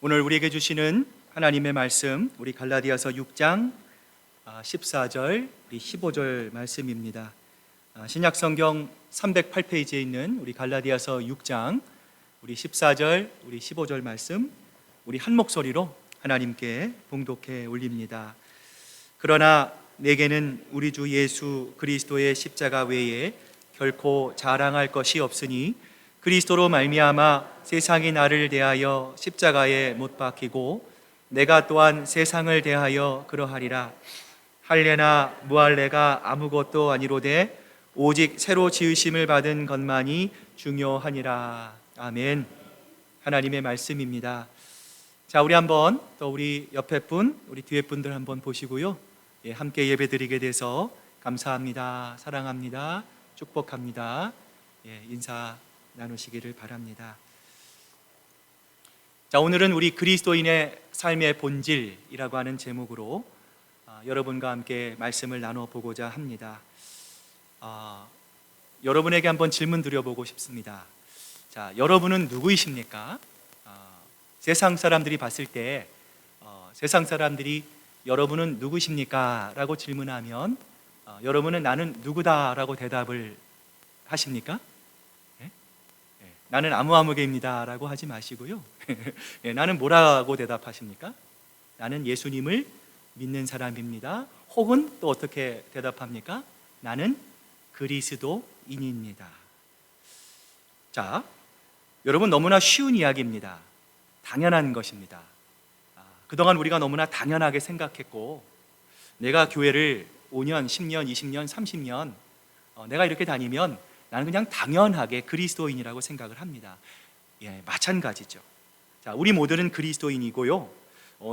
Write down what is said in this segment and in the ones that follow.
오늘 우리에게 주시는 하나님의 말씀, 우리 갈라디아서 6장 14절, 우리 15절 말씀입니다. 신약 성경 308페이지에 있는 우리 갈라디아서 6장, 우리 14절, 우리 15절 말씀, 우리 한 목소리로 하나님께 봉독해 올립니다. 그러나 내게는 우리 주 예수 그리스도의 십자가 외에 결코 자랑할 것이 없으니 그리스도로 말미암아 세상이 나를 대하여 십자가에 못 박히고 내가 또한 세상을 대하여 그러하리라. 할례나 무할례가 아무것도 아니로되 오직 새로 지으심을 받은 것만이 중요하니라. 아멘. 하나님의 말씀입니다. 자, 우리 한번 또 우리 옆에 분, 우리 뒤에 분들 한번 보시고요. 함께 예배드리게 돼서 감사합니다. 사랑합니다. 축복합니다. 인사 나누시기를 바랍니다. 자, 오늘은 우리 그리스도인의 삶의 본질이라고 하는 제목으로 여러분과 함께 말씀을 나눠보고자 합니다. 여러분에게 한번 질문 드려보고 싶습니다. 자, 여러분은 누구이십니까? 세상 사람들이 봤을 때 세상 사람들이 여러분은 누구십니까? 라고 질문하면 여러분은 나는 누구다 라고 대답을 하십니까? 나는 아무개입니다 라고 하지 마시고요. 나는 뭐라고 대답하십니까? 나는 예수님을 믿는 사람입니다. 혹은 또 어떻게 대답합니까? 나는 그리스도인입니다. 자, 여러분, 너무나 쉬운 이야기입니다. 당연한 것입니다. 그동안 우리가 너무나 당연하게 생각했고, 내가 교회를 5년, 10년, 20년, 30년 내가 이렇게 다니면 나는 그냥 당연하게 그리스도인이라고 생각을 합니다. 마찬가지죠. 자, 우리 모두는 그리스도인이고요.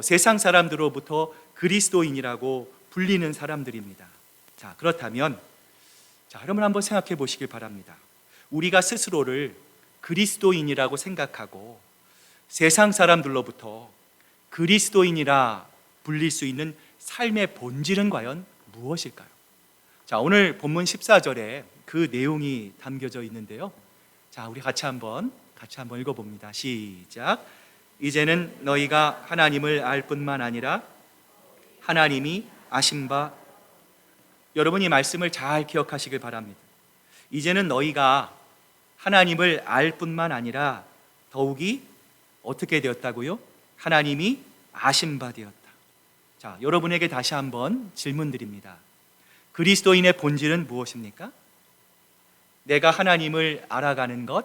세상 사람들로부터 그리스도인이라고 불리는 사람들입니다. 자, 그렇다면 여러분 한번 생각해 보시길 바랍니다. 우리가 스스로를 그리스도인이라고 생각하고 세상 사람들로부터 그리스도인이라 불릴 수 있는 삶의 본질은 과연 무엇일까요? 자, 오늘 본문 14절에 그 내용이 담겨져 있는데요. 자, 우리 같이 한번 읽어봅니다. 시작. 이제는 너희가 하나님을 알 뿐만 아니라 하나님이 아신 바, 여러분 이 말씀을 잘 기억하시길 바랍니다. 이제는 너희가 하나님을 알 뿐만 아니라 더욱이 어떻게 되었다고요? 하나님이 아신 바 되었다. 자, 여러분에게 다시 한번 질문 드립니다. 그리스도인의 본질은 무엇입니까? 내가 하나님을 알아가는 것,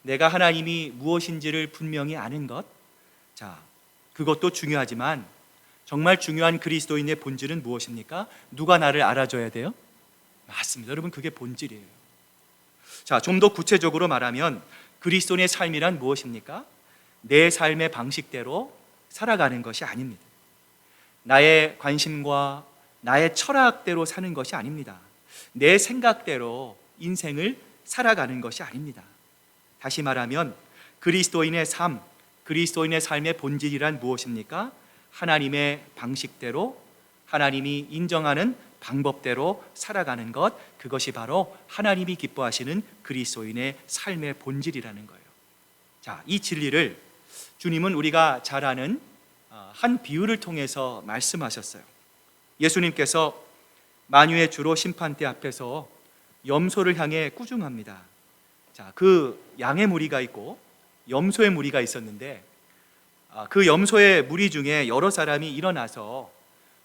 내가 하나님이 무엇인지를 분명히 아는 것. 자, 그것도 중요하지만 정말 중요한 그리스도인의 본질은 무엇입니까? 누가 나를 알아줘야 돼요? 맞습니다. 여러분, 그게 본질이에요. 자, 좀 더 구체적으로 말하면 그리스도인의 삶이란 무엇입니까? 내 삶의 방식대로 살아가는 것이 아닙니다. 나의 관심과 나의 철학대로 사는 것이 아닙니다. 내 생각대로 인생을 살아가는 것이 아닙니다. 다시 말하면 그리스도인의 삶, 그리스도인의 삶의 본질이란 무엇입니까? 하나님의 방식대로, 하나님이 인정하는 방법대로 살아가는 것, 그것이 바로 하나님이 기뻐하시는 그리스도인의 삶의 본질이라는 거예요. 자, 이 진리를 주님은 우리가 잘 아는 한 비유를 통해서 말씀하셨어요. 예수님께서 만유의 주로 심판대 앞에서 염소를 향해 꾸중합니다. 자, 그 양의 무리가 있고 염소의 무리가 있었는데 그 염소의 무리 중에 여러 사람이 일어나서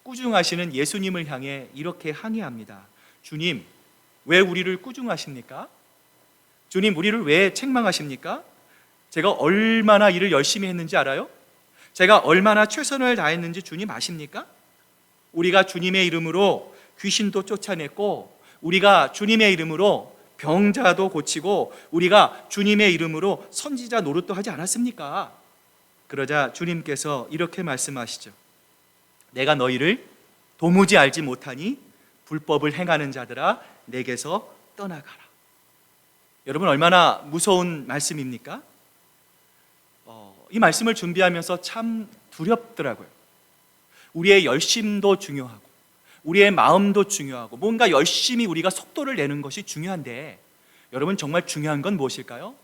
꾸중하시는 예수님을 향해 이렇게 항의합니다. 주님, 왜 우리를 꾸중하십니까? 주님, 우리를 왜 책망하십니까? 제가 얼마나 일을 열심히 했는지 알아요? 제가 얼마나 최선을 다했는지 주님 아십니까? 우리가 주님의 이름으로 귀신도 쫓아냈고, 우리가 주님의 이름으로 병자도 고치고, 우리가 주님의 이름으로 선지자 노릇도 하지 않았습니까? 그러자 주님께서 이렇게 말씀하시죠. 내가 너희를 도무지 알지 못하니 불법을 행하는 자들아 내게서 떠나가라. 여러분, 얼마나 무서운 말씀입니까? 이 말씀을 준비하면서 참 두렵더라고요. 우리의 열심도 중요하고 우리의 마음도 중요하고 뭔가 열심히 우리가 속도를 내는 것이 중요한데, 여러분 정말 중요한 건 무엇일까요?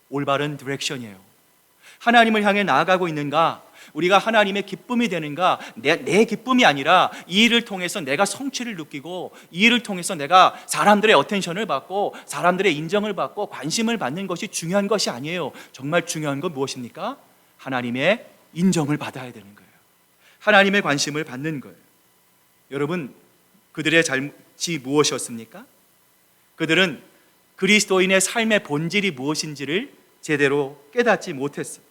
올바른 디렉션이에요. 하나님을 향해 나아가고 있는가? 우리가 하나님의 기쁨이 되는가? 내 기쁨이 아니라 이 일을 통해서 내가 성취를 느끼고 이 일을 통해서 내가 사람들의 어텐션을 받고 사람들의 인정을 받고 관심을 받는 것이 중요한 것이 아니에요. 정말 중요한 건 무엇입니까? 하나님의 인정을 받아야 되는 거예요. 하나님의 관심을 받는 거예요. 여러분, 그들의 잘못이 무엇이었습니까? 그들은 그리스도인의 삶의 본질이 무엇인지를 제대로 깨닫지 못했어요.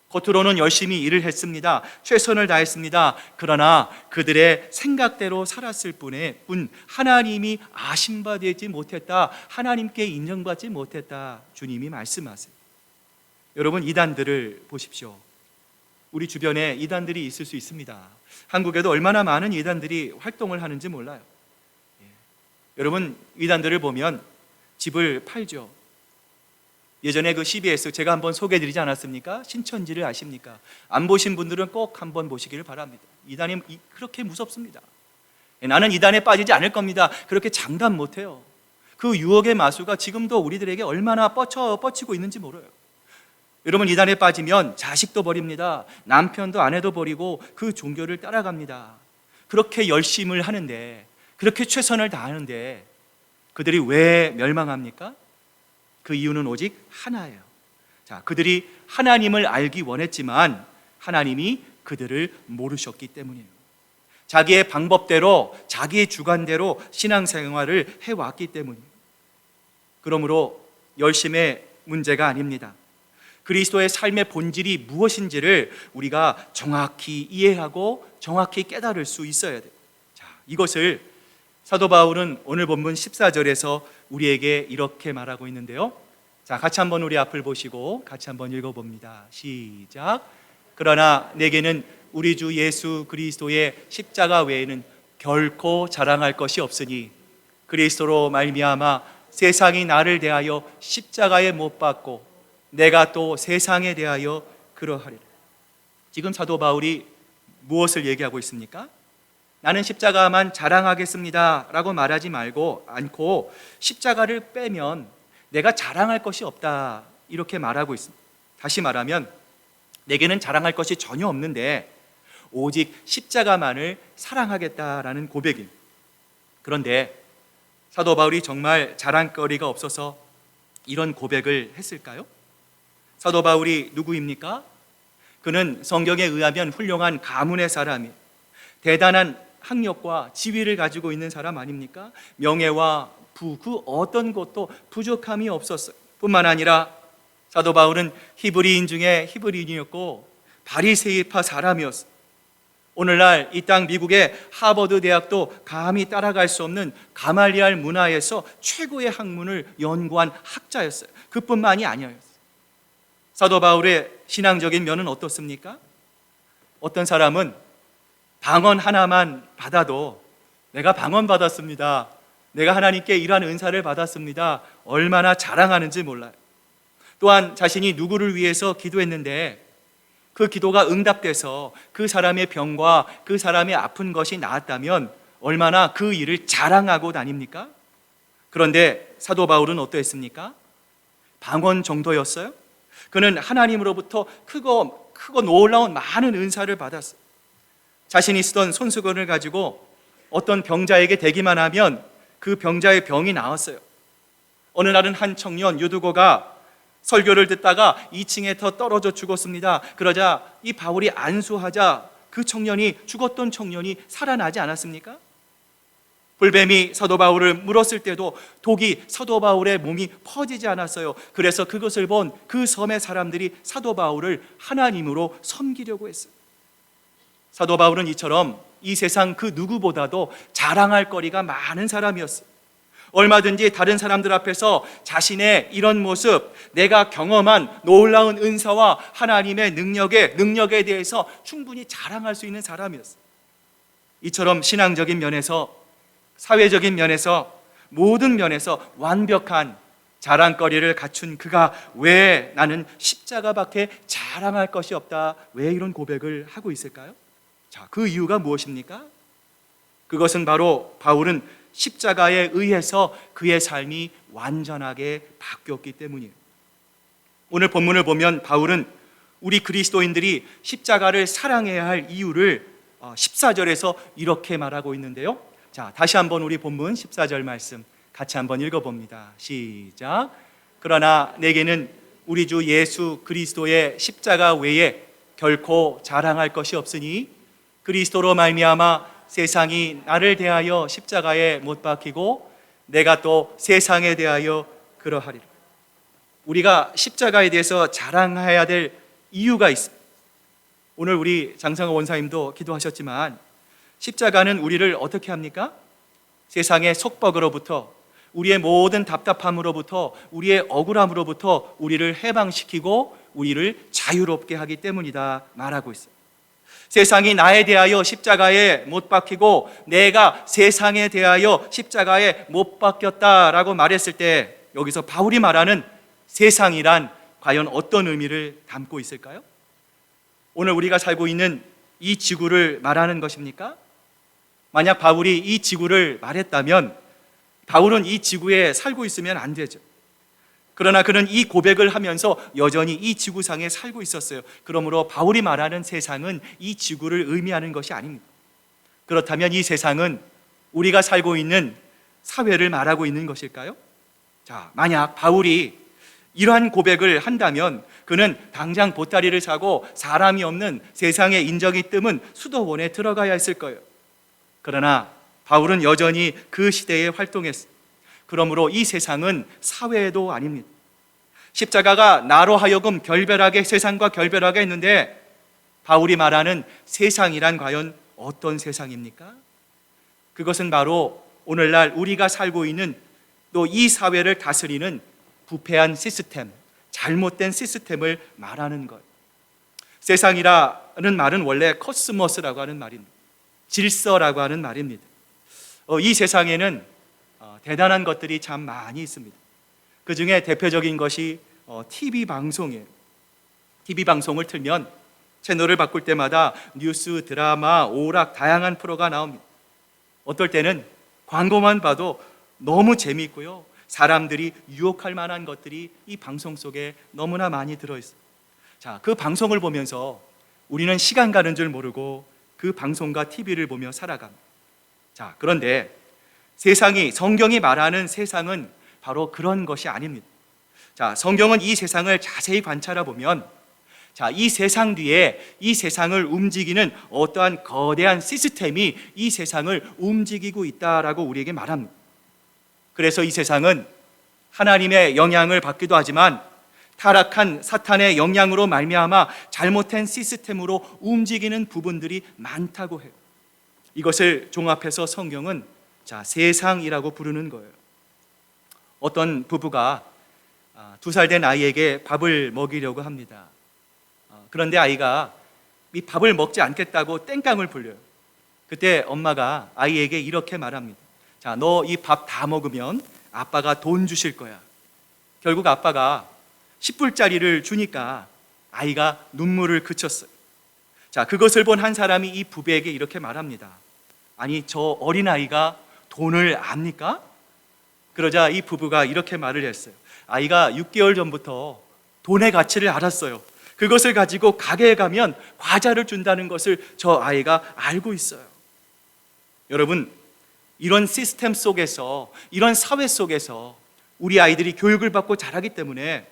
겉으로는 열심히 일을 했습니다. 최선을 다했습니다. 그러나 그들의 생각대로 살았을 뿐 하나님이 아심받지 못했다. 하나님께 인정받지 못했다. 주님이 말씀하세요. 여러분, 이단들을 보십시오. 우리 주변에 이단들이 있을 수 있습니다. 한국에도 얼마나 많은 이단들이 활동을 하는지 몰라요. 여러분, 이단들을 보면 집을 팔죠. 예전에 그 CBS 제가 한번 소개해드리지 않았습니까? 신천지를 아십니까? 안 보신 분들은 꼭 한번 보시기를 바랍니다. 이단이 그렇게 무섭습니다. 나는 이단에 빠지지 않을 겁니다. 그렇게 장담 못해요. 그 유혹의 마수가 지금도 우리들에게 얼마나 뻗치고 있는지 몰라요. 여러분, 이단에 빠지면 자식도 버립니다. 남편도 아내도 버리고 그 종교를 따라갑니다. 그렇게 열심을 하는데, 그렇게 최선을 다하는데 그들이 왜 멸망합니까? 그 이유는 오직 하나예요. 자, 그들이 하나님을 알기 원했지만 하나님이 그들을 모르셨기 때문이에요. 자기의 방법대로, 자기의 주관대로 신앙생활을 해왔기 때문이에요. 그러므로 열심의 문제가 아닙니다. 그리스도의 삶의 본질이 무엇인지를 우리가 정확히 이해하고 정확히 깨달을 수 있어야 돼요. 자, 이것을 사도 바울은 오늘 본문 14절에서 우리에게 이렇게 말하고 있는데요. 자, 같이 한번 우리 앞을 보시고 같이 한번 읽어봅니다. 시작. 그러나 내게는 우리 주 예수 그리스도의 십자가 외에는 결코 자랑할 것이 없으니 그리스도로 말미암아 세상이 나를 대하여 십자가에 못 박고 내가 또 세상에 대하여 그러하리라. 지금 사도 바울이 무엇을 얘기하고 있습니까? 나는 십자가만 자랑하겠습니다 라고 말하지 않고 십자가를 빼면 내가 자랑할 것이 없다 이렇게 말하고 있습니다. 다시 말하면 내게는 자랑할 것이 전혀 없는데 오직 십자가만을 사랑하겠다라는 고백입니다. 그런데 사도 바울이 정말 자랑거리가 없어서 이런 고백을 했을까요? 사도 바울이 누구입니까? 그는 성경에 의하면 훌륭한 가문의 사람이에요. 대단한 학력과 지위를 가지고 있는 사람 아닙니까? 명예와 부, 그 어떤 것도 부족함이 없었어요. 뿐만 아니라 사도 바울은 히브리인 중에 히브리인이었고 바리새이파 사람이었어요. 오늘날 이 땅 미국의 하버드 대학도 감히 따라갈 수 없는 가말리알 문화에서 최고의 학문을 연구한 학자였어요. 그뿐만이 아니었어요. 사도 바울의 신앙적인 면은 어떻습니까? 어떤 사람은 방언 하나만 받아도 내가 방언 받았습니다, 내가 하나님께 이러한 은사를 받았습니다, 얼마나 자랑하는지 몰라요. 또한 자신이 누구를 위해서 기도했는데 그 기도가 응답돼서 그 사람의 병과 그 사람의 아픈 것이 나았다면 얼마나 그 일을 자랑하고 다닙니까? 그런데 사도 바울은 어떠했습니까? 방언 정도였어요? 그는 하나님으로부터 크고 놀라운 많은 은사를 받았어요. 자신이 쓰던 손수건을 가지고 어떤 병자에게 대기만 하면 그 병자의 병이 나았어요. 어느 날은 한 청년 유두고가 설교를 듣다가 2층에 더 떨어져 죽었습니다. 그러자 이 바울이 안수하자 그 청년이, 죽었던 청년이 살아나지 않았습니까? 불뱀이 사도 바울을 물었을 때도 독이 사도 바울의 몸이 퍼지지 않았어요. 그래서 그것을 본 그 섬의 사람들이 사도 바울을 하나님으로 섬기려고 했어요. 사도 바울은 이처럼 이 세상 그 누구보다도 자랑할 거리가 많은 사람이었어요. 얼마든지 다른 사람들 앞에서 자신의 이런 모습, 내가 경험한 놀라운 은사와 하나님의 능력에 대해서 충분히 자랑할 수 있는 사람이었어요. 이처럼 신앙적인 면에서, 사회적인 면에서, 모든 면에서 완벽한 자랑거리를 갖춘 그가 왜 나는 십자가밖에 자랑할 것이 없다, 왜 이런 고백을 하고 있을까요? 자, 그 이유가 무엇입니까? 그것은 바로 바울은 십자가에 의해서 그의 삶이 완전하게 바뀌었기 때문이에요. 오늘 본문을 보면 바울은 우리 그리스도인들이 십자가를 사랑해야 할 이유를 14절에서 이렇게 말하고 있는데요. 자, 다시 한번 우리 본문 14절 말씀 같이 한번 읽어봅니다. 시작. 그러나 내게는 우리 주 예수 그리스도의 십자가 외에 결코 자랑할 것이 없으니 그리스도로 말미암아 세상이 나를 대하여 십자가에 못 박히고 내가 또 세상에 대하여 그러하리라. 우리가 십자가에 대해서 자랑해야 될 이유가 있습니다. 오늘 우리 장상호 원사님도 기도하셨지만 십자가는 우리를 어떻게 합니까? 세상의 속박으로부터, 우리의 모든 답답함으로부터, 우리의 억울함으로부터 우리를 해방시키고 우리를 자유롭게 하기 때문이다 말하고 있어요. 세상이 나에 대하여 십자가에 못 박히고 내가 세상에 대하여 십자가에 못 박혔다라고 말했을 때 여기서 바울이 말하는 세상이란 과연 어떤 의미를 담고 있을까요? 오늘 우리가 살고 있는 이 지구를 말하는 것입니까? 만약 바울이 이 지구를 말했다면 바울은 이 지구에 살고 있으면 안 되죠. 그러나 그는 이 고백을 하면서 여전히 이 지구상에 살고 있었어요. 그러므로 바울이 말하는 세상은 이 지구를 의미하는 것이 아닙니다. 그렇다면 이 세상은 우리가 살고 있는 사회를 말하고 있는 것일까요? 자, 만약 바울이 이러한 고백을 한다면 그는 당장 보따리를 사고 사람이 없는 세상에 인적이 뜸은 수도원에 들어가야 했을 거예요. 그러나 바울은 여전히 그 시대에 활동했어요. 그러므로 이 세상은 사회도 아닙니다. 십자가가 나로 하여금 결별하게, 세상과 결별하게 했는데 바울이 말하는 세상이란 과연 어떤 세상입니까? 그것은 바로 오늘날 우리가 살고 있는 또 이 사회를 다스리는 부패한 시스템, 잘못된 시스템을 말하는 것. 세상이라는 말은 원래 코스모스라고 하는 말입니다. 질서라고 하는 말입니다. 이 세상에는 대단한 것들이 참 많이 있습니다. 그 중에 대표적인 것이 TV 방송이에요. TV 방송을 틀면 채널을 바꿀 때마다 뉴스, 드라마, 오락, 다양한 프로가 나옵니다. 어떨 때는 광고만 봐도 너무 재미있고요. 사람들이 유혹할 만한 것들이 이 방송 속에 너무나 많이 들어있어요. 자, 그 방송을 보면서 우리는 시간 가는 줄 모르고 그 방송과 TV를 보며 살아갑니다. 자, 그런데 세상이, 성경이 말하는 세상은 바로 그런 것이 아닙니다. 자, 성경은 이 세상을 자세히 관찰해 보면 자, 이 세상 뒤에 이 세상을 움직이는 어떠한 거대한 시스템이 이 세상을 움직이고 있다라고 우리에게 말합니다. 그래서 이 세상은 하나님의 영향을 받기도 하지만 타락한 사탄의 영향으로 말미암아 잘못된 시스템으로 움직이는 부분들이 많다고 해요. 이것을 종합해서 성경은 자, 세상이라고 부르는 거예요. 어떤 부부가 2살 된 아이에게 밥을 먹이려고 합니다. 그런데 아이가 이 밥을 먹지 않겠다고 땡깡을 불려요. 그때 엄마가 아이에게 이렇게 말합니다. 자, 너 이 밥 다 먹으면 아빠가 돈 주실 거야. 결국 아빠가 10불짜리를 주니까 아이가 눈물을 그쳤어요. 자, 그것을 본 한 사람이 이 부부에게 이렇게 말합니다. 아니, 저 어린아이가 돈을 압니까? 그러자 이 부부가 이렇게 말을 했어요. 아이가 6개월 전부터 돈의 가치를 알았어요. 그것을 가지고 가게에 가면 과자를 준다는 것을 저 아이가 알고 있어요. 여러분, 이런 시스템 속에서, 이런 사회 속에서 우리 아이들이 교육을 받고 자라기 때문에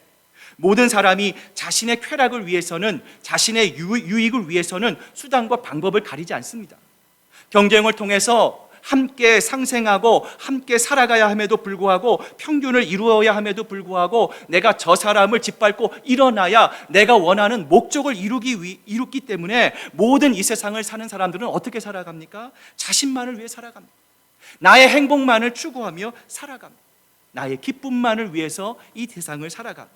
모든 사람이 자신의 쾌락을 위해서는, 자신의 유익을 위해서는 수단과 방법을 가리지 않습니다. 경쟁을 통해서 함께 상생하고 함께 살아가야 함에도 불구하고, 평균을 이루어야 함에도 불구하고 내가 저 사람을 짓밟고 일어나야 내가 원하는 목적을 이루기 때문에 모든 이 세상을 사는 사람들은 어떻게 살아갑니까? 자신만을 위해 살아갑니다. 나의 행복만을 추구하며 살아갑니다. 나의 기쁨만을 위해서 이 세상을 살아갑니다.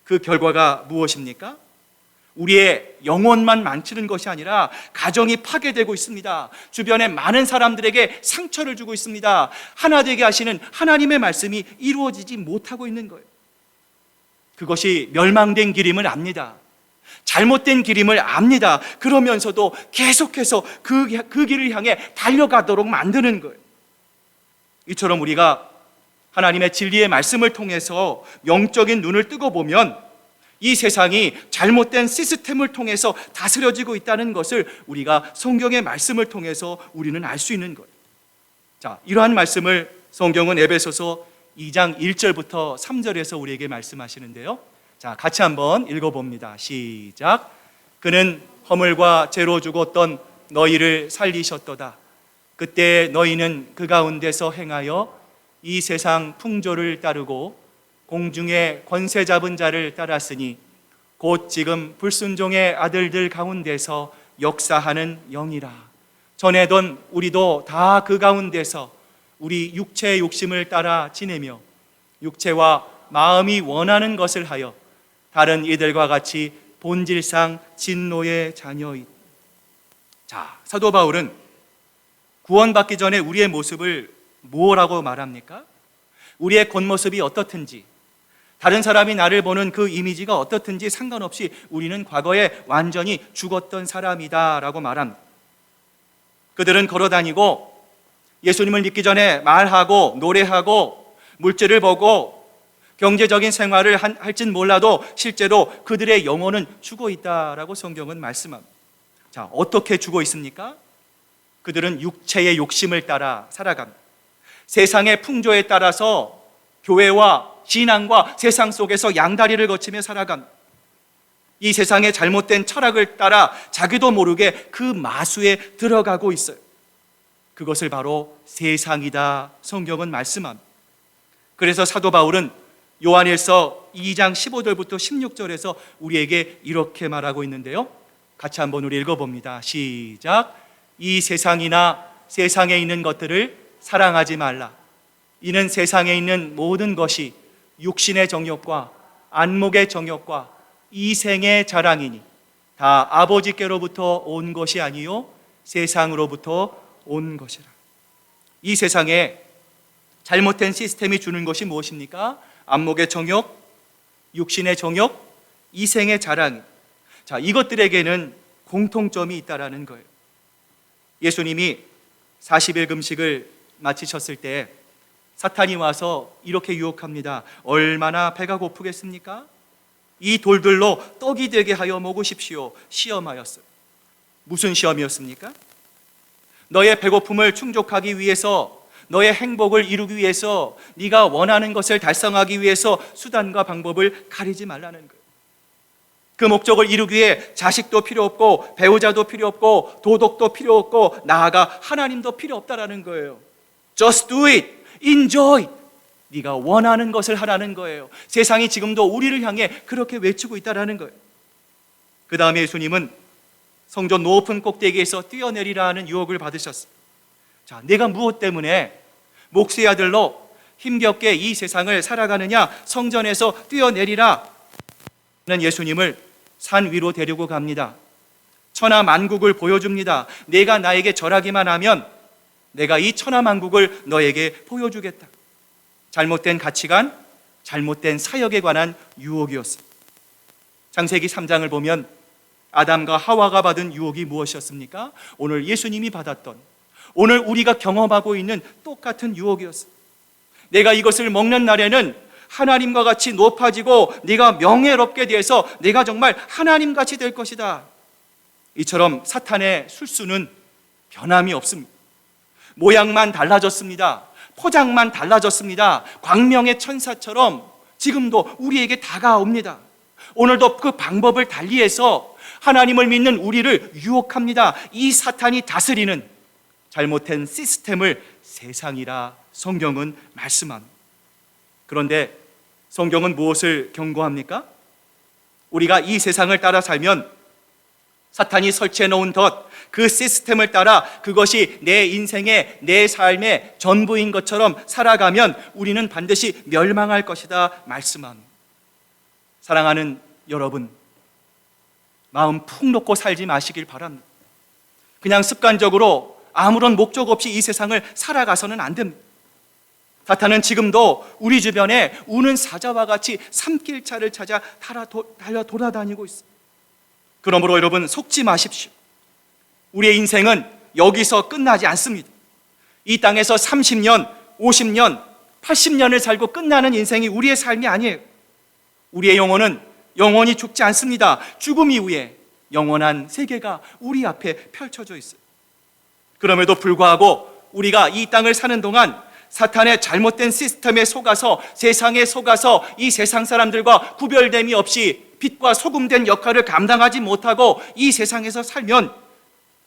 그 결과가 무엇입니까? 우리의 영혼만 망치는 것이 아니라 가정이 파괴되고 있습니다. 주변에 많은 사람들에게 상처를 주고 있습니다. 하나 되게 하시는 하나님의 말씀이 이루어지지 못하고 있는 거예요. 그것이 멸망된 길임을 압니다. 잘못된 길임을 압니다. 그러면서도 계속해서 그 길을 향해 달려가도록 만드는 거예요. 이처럼 우리가 하나님의 진리의 말씀을 통해서 영적인 눈을 뜨고 보면 이 세상이 잘못된 시스템을 통해서 다스려지고 있다는 것을 우리가 성경의 말씀을 통해서 우리는 알 수 있는 거예요. 자, 이러한 말씀을 성경은 에베소서 2장 1절부터 3절에서 우리에게 말씀하시는데요. 자, 같이 한번 읽어봅니다. 시작. 그는 허물과 죄로 죽었던 너희를 살리셨도다. 그때 너희는 그 가운데서 행하여 이 세상 풍조를 따르고 공중의 권세 잡은 자를 따랐으니 곧 지금 불순종의 아들들 가운데서 역사하는 영이라. 전에던 우리도 다 그 가운데서 우리 육체의 욕심을 따라 지내며 육체와 마음이 원하는 것을 하여 다른 이들과 같이 본질상 진노의 자녀이. 자, 사도 바울은 구원받기 전에 우리의 모습을 뭐라고 말합니까? 우리의 겉모습이 어떻든지, 다른 사람이 나를 보는 그 이미지가 어떻든지 상관없이 우리는 과거에 완전히 죽었던 사람이다 라고 말합니다. 그들은 걸어다니고 예수님을 믿기 전에 말하고 노래하고 물질을 보고 경제적인 생활을 할진 몰라도 실제로 그들의 영혼은 죽어 있다라고 성경은 말씀합니다. 자, 어떻게 죽어 있습니까? 그들은 육체의 욕심을 따라 살아갑니다. 세상의 풍조에 따라서 교회와 신앙과 세상 속에서 양다리를 거치며 살아갑니다. 이 세상의 잘못된 철학을 따라 자기도 모르게 그 마수에 들어가고 있어요. 그것을 바로 세상이다 성경은 말씀합니다. 그래서 사도 바울은 요한일서 2장 15절부터 16절에서 우리에게 이렇게 말하고 있는데요. 같이 한번 우리 읽어봅니다. 시작. 이 세상이나 세상에 있는 것들을 사랑하지 말라. 이는 세상에 있는 모든 것이 육신의 정욕과 안목의 정욕과 이생의 자랑이니 다 아버지께로부터 온 것이 아니요 세상으로부터 온 것이라. 이 세상에 잘못된 시스템이 주는 것이 무엇입니까? 안목의 정욕, 육신의 정욕, 이생의 자랑. 자, 이것들에게는 공통점이 있다라는 거예요. 예수님이 40일 금식을 마치셨을 때 사탄이 와서 이렇게 유혹합니다. 얼마나 배가 고프겠습니까? 이 돌들로 떡이 되게 하여 먹으십시오. 시험하였어요. 무슨 시험이었습니까? 너의 배고픔을 충족하기 위해서, 너의 행복을 이루기 위해서, 네가 원하는 것을 달성하기 위해서 수단과 방법을 가리지 말라는 거예요. 그 목적을 이루기 위해 자식도 필요 없고 배우자도 필요 없고 도덕도 필요 없고 나아가 하나님도 필요 없다라는 거예요. Just do it. Enjoy. 네가 원하는 것을 하라는 거예요. 세상이 지금도 우리를 향해 그렇게 외치고 있다라는 거예요. 그 다음에 예수님은 성전 높은 꼭대기에서 뛰어내리라 하는 유혹을 받으셨어요. 자, 내가 무엇 때문에 목수의 아들로 힘겹게 이 세상을 살아가느냐? 성전에서 뛰어내리라 는 예수님을 산 위로 데리고 갑니다. 천하만국을 보여줍니다. 내가 나에게 절하기만 하면 내가 이 천하만국을 너에게 보여주겠다. 잘못된 가치관, 잘못된 사역에 관한 유혹이었습니다. 창세기 3장을 보면 아담과 하와가 받은 유혹이 무엇이었습니까? 오늘 예수님이 받았던, 오늘 우리가 경험하고 있는 똑같은 유혹이었습니다. 내가 이것을 먹는 날에는 하나님과 같이 높아지고 네가 명예롭게 돼서 내가 정말 하나님같이 될 것이다. 이처럼 사탄의 술수는 변함이 없습니다. 모양만 달라졌습니다. 포장만 달라졌습니다. 광명의 천사처럼 지금도 우리에게 다가옵니다. 오늘도 그 방법을 달리해서 하나님을 믿는 우리를 유혹합니다. 이 사탄이 다스리는 잘못된 시스템을 세상이라 성경은 말씀합니다. 그런데 성경은 무엇을 경고합니까? 우리가 이 세상을 따라 살면 사탄이 설치해 놓은 덫, 그 시스템을 따라 그것이 내 인생의, 내 삶의 전부인 것처럼 살아가면 우리는 반드시 멸망할 것이다 말씀합니다. 사랑하는 여러분, 마음 푹 놓고 살지 마시길 바랍니다. 그냥 습관적으로 아무런 목적 없이 이 세상을 살아가서는 안 됩니다. 사탄은 지금도 우리 주변에 우는 사자와 같이 산길차를 찾아 달려 돌아다니고 있습니다. 그러므로 여러분, 속지 마십시오. 우리의 인생은 여기서 끝나지 않습니다. 이 땅에서 30년, 50년, 80년을 살고 끝나는 인생이 우리의 삶이 아니에요. 우리의 영혼은 영원히 죽지 않습니다. 죽음 이후에 영원한 세계가 우리 앞에 펼쳐져 있어요. 그럼에도 불구하고 우리가 이 땅을 사는 동안 사탄의 잘못된 시스템에 속아서, 세상에 속아서 이 세상 사람들과 구별됨이 없이 빛과 소금된 역할을 감당하지 못하고 이 세상에서 살면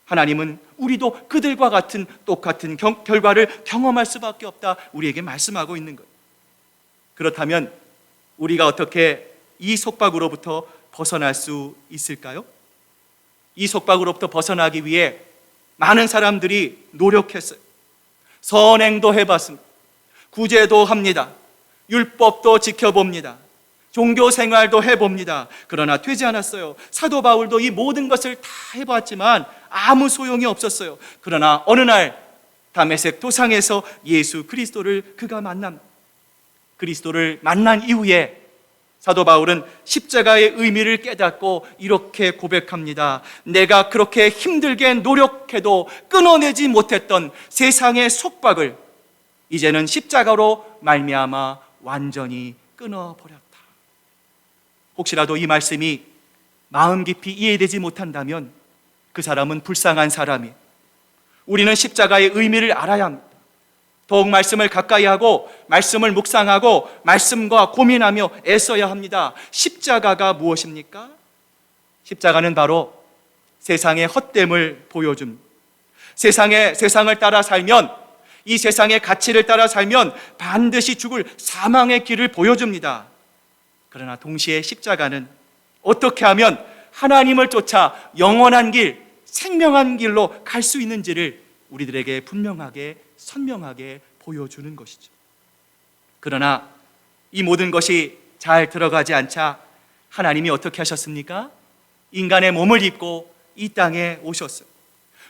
하나님은 우리도 그들과 같은 똑같은 결과를 경험할 수밖에 없다, 우리에게 말씀하고 있는 거예요. 그렇다면 우리가 어떻게 이 속박으로부터 벗어날 수 있을까요? 이 속박으로부터 벗어나기 위해 많은 사람들이 노력했어요. 선행도 해봤습니다. 구제도 합니다. 율법도 지켜봅니다. 종교 생활도 해봅니다. 그러나 되지 않았어요. 사도 바울도 이 모든 것을 다 해봤지만 아무 소용이 없었어요. 그러나 어느 날 다메섹 도상에서 예수 그리스도를 그가 만납니다. 그리스도를 만난 이후에 사도 바울은 십자가의 의미를 깨닫고 이렇게 고백합니다. 내가 그렇게 힘들게 노력해도 끊어내지 못했던 세상의 속박을 이제는 십자가로 말미암아 완전히 끊어버렸다. 혹시라도 이 말씀이 마음 깊이 이해되지 못한다면 그 사람은 불쌍한 사람이, 우리는 십자가의 의미를 알아야 합니다. 더욱 말씀을 가까이 하고 말씀을 묵상하고 말씀과 고민하며 애써야 합니다. 십자가가 무엇입니까? 십자가는 바로 세상의 헛됨을 보여줍니다. 세상을 따라 살면, 이 세상의 가치를 따라 살면 반드시 죽을 사망의 길을 보여줍니다. 그러나 동시에 십자가는 어떻게 하면 하나님을 쫓아 영원한 길, 생명한 길로 갈 수 있는지를 우리들에게 분명하게, 선명하게 보여주는 것이죠. 그러나 이 모든 것이 잘 들어가지 않자 하나님이 어떻게 하셨습니까? 인간의 몸을 입고 이 땅에 오셨어요.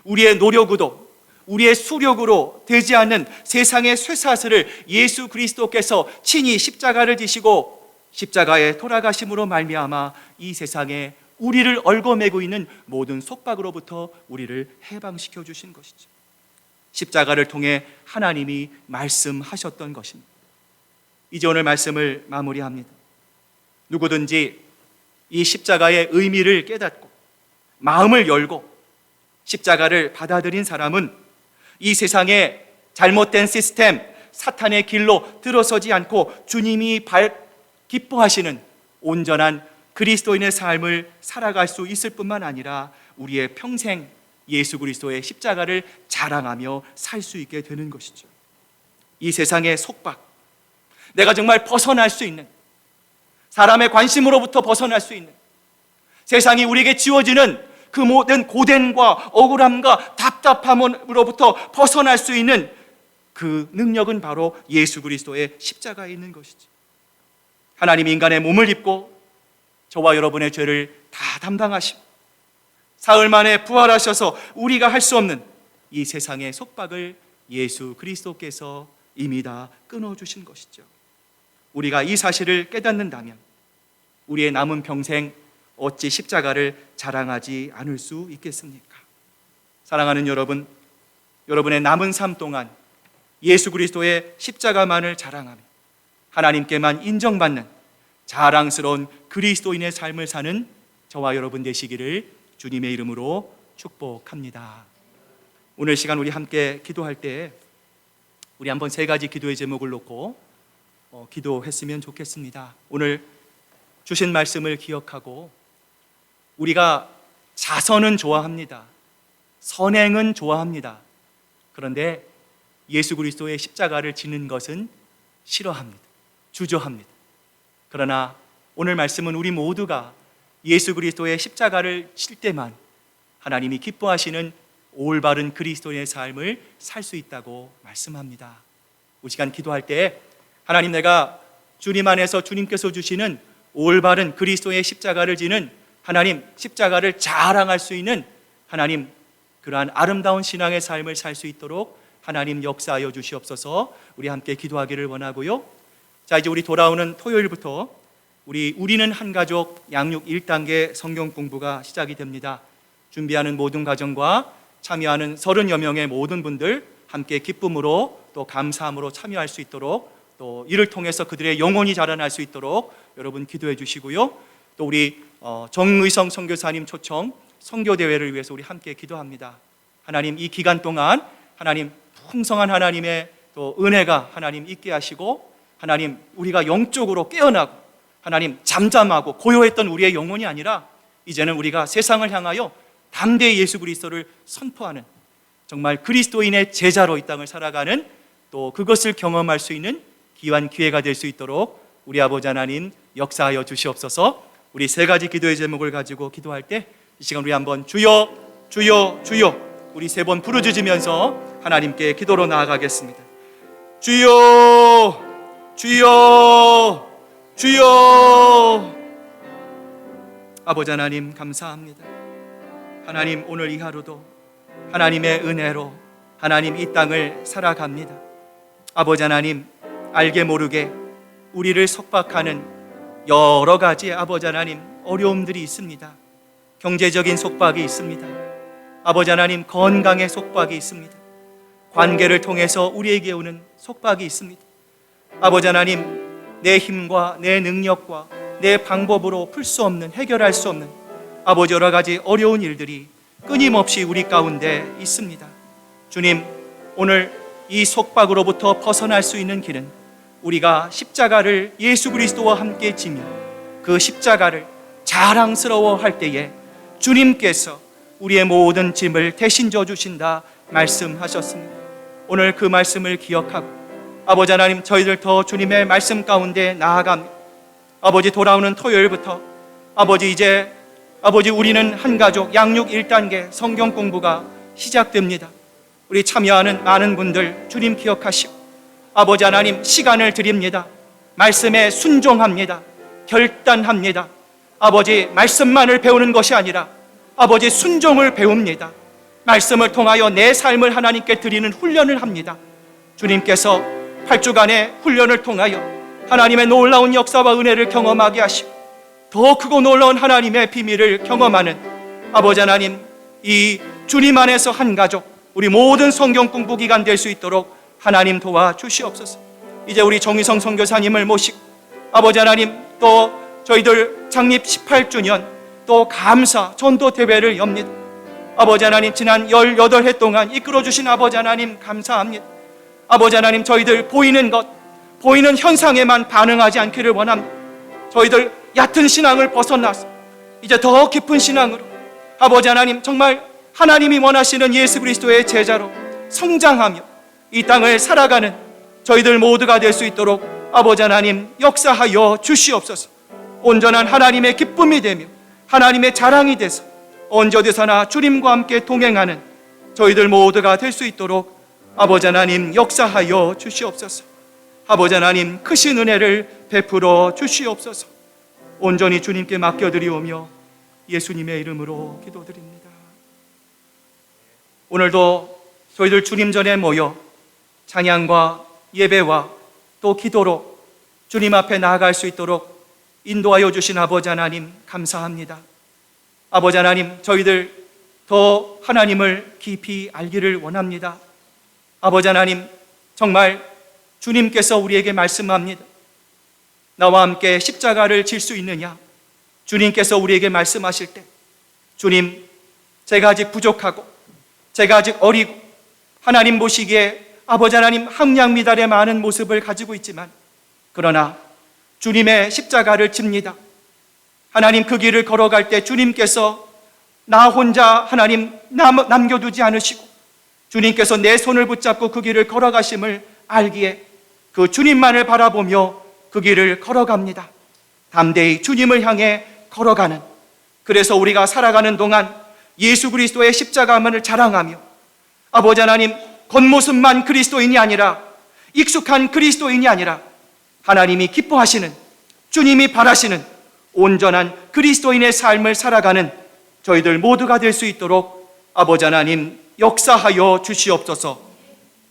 우리의 노력으로, 우리의 수력으로 되지 않는 세상의 쇠사슬을 예수 그리스도께서 친히 십자가를 지시고 십자가에 돌아가심으로 말미암아 이 세상에 우리를 얽어매고 있는 모든 속박으로부터 우리를 해방시켜 주신 것이죠. 십자가를 통해 하나님이 말씀하셨던 것입니다. 이제 오늘 말씀을 마무리합니다. 누구든지 이 십자가의 의미를 깨닫고 마음을 열고 십자가를 받아들인 사람은 이 세상의 잘못된 시스템, 사탄의 길로 들어서지 않고 주님이 기뻐하시는 온전한 그리스도인의 삶을 살아갈 수 있을 뿐만 아니라 우리의 평생 예수 그리스도의 십자가를 자랑하며 살 수 있게 되는 것이죠. 이 세상의 속박, 내가 정말 벗어날 수 있는, 사람의 관심으로부터 벗어날 수 있는, 세상이 우리에게 지워지는 그 모든 고된과 억울함과 답답함으로부터 벗어날 수 있는 그 능력은 바로 예수 그리스도의 십자가에 있는 것이죠. 하나님이 인간의 몸을 입고 저와 여러분의 죄를 다 담당하시고 사흘 만에 부활하셔서 우리가 할 수 없는 이 세상의 속박을 예수 그리스도께서 이미 다 끊어주신 것이죠. 우리가 이 사실을 깨닫는다면 우리의 남은 평생 어찌 십자가를 자랑하지 않을 수 있겠습니까? 사랑하는 여러분, 여러분의 남은 삶 동안 예수 그리스도의 십자가만을 자랑하며 하나님께만 인정받는 자랑스러운 그리스도인의 삶을 사는 저와 여러분 되시기를 주님의 이름으로 축복합니다. 오늘 시간 우리 함께 기도할 때 우리 한번 세 가지 기도의 제목을 놓고 기도했으면 좋겠습니다. 오늘 주신 말씀을 기억하고 우리가 자선은 좋아합니다. 선행은 좋아합니다. 그런데 예수 그리스도의 십자가를 지는 것은 싫어합니다. 주저합니다. 그러나 오늘 말씀은 우리 모두가 예수 그리스도의 십자가를 칠 때만 하나님이 기뻐하시는 올바른 그리스도인의 삶을 살 수 있다고 말씀합니다. 우리 시간 기도할 때 하나님, 내가 주님 안에서 주님께서 주시는 올바른 그리스도의 십자가를 지는 하나님, 십자가를 자랑할 수 있는 하나님, 그러한 아름다운 신앙의 삶을 살 수 있도록 하나님 역사하여 주시옵소서. 우리 함께 기도하기를 원하고요. 자, 이제 우리 돌아오는 토요일부터 우리는 한 가족 양육 1단계 성경 공부가 시작이 됩니다. 준비하는 모든 가정과 참여하는 30여 명의 모든 분들 함께 기쁨으로 또 감사함으로 참여할 수 있도록, 또 이를 통해서 그들의 영혼이 자라날 수 있도록 여러분 기도해 주시고요. 또 또 우리 정의성 선교사님 초청 선교대회를 위해서 우리 함께 기도합니다. 하나님, 이 기간 동안 하나님 풍성한 하나님의 또 은혜가 하나님 있게 하시고, 하나님 우리가 영적으로 깨어나고 하나님 잠잠하고 고요했던 우리의 영혼이 아니라 이제는 우리가 세상을 향하여 담대히 예수 그리스도를 선포하는 정말 그리스도인의 제자로 이 땅을 살아가는, 또 그것을 경험할 수 있는 귀한 기회가 될 수 있도록 우리 아버지 하나님 역사하여 주시옵소서. 우리 세 가지 기도의 제목을 가지고 기도할 때 이 시간 우리 한번 주여 주여 주여 우리 세 번 부르짖으면서 하나님께 기도로 나아가겠습니다. 주여 주여 주여. 아버지 하나님 감사합니다. 하나님, 오늘 이 하루도 하나님의 은혜로 하나님 이 땅을 살아갑니다. 아버지 하나님, 알게 모르게 우리를 속박하는 여러 가지 아버지 하나님 어려움들이 있습니다. 경제적인 속박이 있습니다. 아버지 하나님, 건강의 속박이 있습니다. 관계를 통해서 우리에게 오는 속박이 있습니다. 아버지 하나님, 내 힘과 내 능력과 내 방법으로 풀 수 없는, 해결할 수 없는 아버지 여러 가지 어려운 일들이 끊임없이 우리 가운데 있습니다. 주님, 오늘 이 속박으로부터 벗어날 수 있는 길은 우리가 십자가를 예수 그리스도와 함께 지며 그 십자가를 자랑스러워할 때에 주님께서 우리의 모든 짐을 대신 져주신다 말씀하셨습니다. 오늘 그 말씀을 기억하고 아버지 하나님, 저희들 더 주님의 말씀 가운데 나아갑니다. 아버지, 돌아오는 토요일부터 아버지 우리는 한 가족 양육 1단계 성경 공부가 시작됩니다. 우리 참여하는 많은 분들 주님 기억하시고 아버지 하나님, 시간을 드립니다. 말씀에 순종합니다. 결단합니다. 아버지, 말씀만을 배우는 것이 아니라 아버지 순종을 배웁니다. 말씀을 통하여 내 삶을 하나님께 드리는 훈련을 합니다. 주님께서 8주간의 훈련을 통하여 하나님의 놀라운 역사와 은혜를 경험하게 하시고 더 크고 놀라운 하나님의 비밀을 경험하는 아버지 하나님, 이 주님 안에서 한 가족, 우리 모든 성경 공부 기간 될 수 있도록 하나님 도와주시옵소서. 이제 우리 정의성 선교사님을 모시고 아버지 하나님, 또 저희들 창립 18주년 또 감사 전도 대회를 엽니다. 아버지 하나님, 지난 18해 동안 이끌어주신 아버지 하나님 감사합니다. 아버지 하나님, 저희들 보이는 것, 보이는 현상에만 반응하지 않기를 원합니다. 저희들 얕은 신앙을 벗어나서 이제 더 깊은 신앙으로 아버지 하나님, 정말 하나님이 원하시는 예수 그리스도의 제자로 성장하며 이 땅을 살아가는 저희들 모두가 될 수 있도록 아버지 하나님 역사하여 주시옵소서. 온전한 하나님의 기쁨이 되며 하나님의 자랑이 돼서 언제 어디서나 주님과 함께 동행하는 저희들 모두가 될 수 있도록 아버지 하나님 역사하여 주시옵소서. 아버지 하나님, 크신 은혜를 베풀어 주시옵소서. 온전히 주님께 맡겨드리오며 예수님의 이름으로 기도드립니다. 오늘도 저희들 주님 전에 모여 찬양과 예배와 또 기도로 주님 앞에 나아갈 수 있도록 인도하여 주신 아버지 하나님 감사합니다. 아버지 하나님, 저희들 더 하나님을 깊이 알기를 원합니다. 아버지 하나님, 정말 주님께서 우리에게 말씀합니다. 나와 함께 십자가를 질 수 있느냐? 주님께서 우리에게 말씀하실 때, 주님, 제가 아직 부족하고 제가 아직 어리고 하나님 보시기에 아버지 하나님 항량미달의 많은 모습을 가지고 있지만, 그러나 주님의 십자가를 집니다. 하나님, 그 길을 걸어갈 때 주님께서 나 혼자 하나님 남겨두지 않으시고 주님께서 내 손을 붙잡고 그 길을 걸어가심을 알기에 그 주님만을 바라보며 그 길을 걸어갑니다. 담대히 주님을 향해 걸어가는, 그래서 우리가 살아가는 동안 예수 그리스도의 십자가만을 자랑하며 아버지 하나님, 겉모습만 그리스도인이 아니라, 익숙한 그리스도인이 아니라 하나님이 기뻐하시는, 주님이 바라시는 온전한 그리스도인의 삶을 살아가는 저희들 모두가 될 수 있도록 아버지 하나님 역사하여 주시옵소서.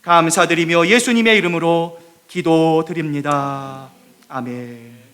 감사드리며 예수님의 이름으로 기도드립니다. 아멘.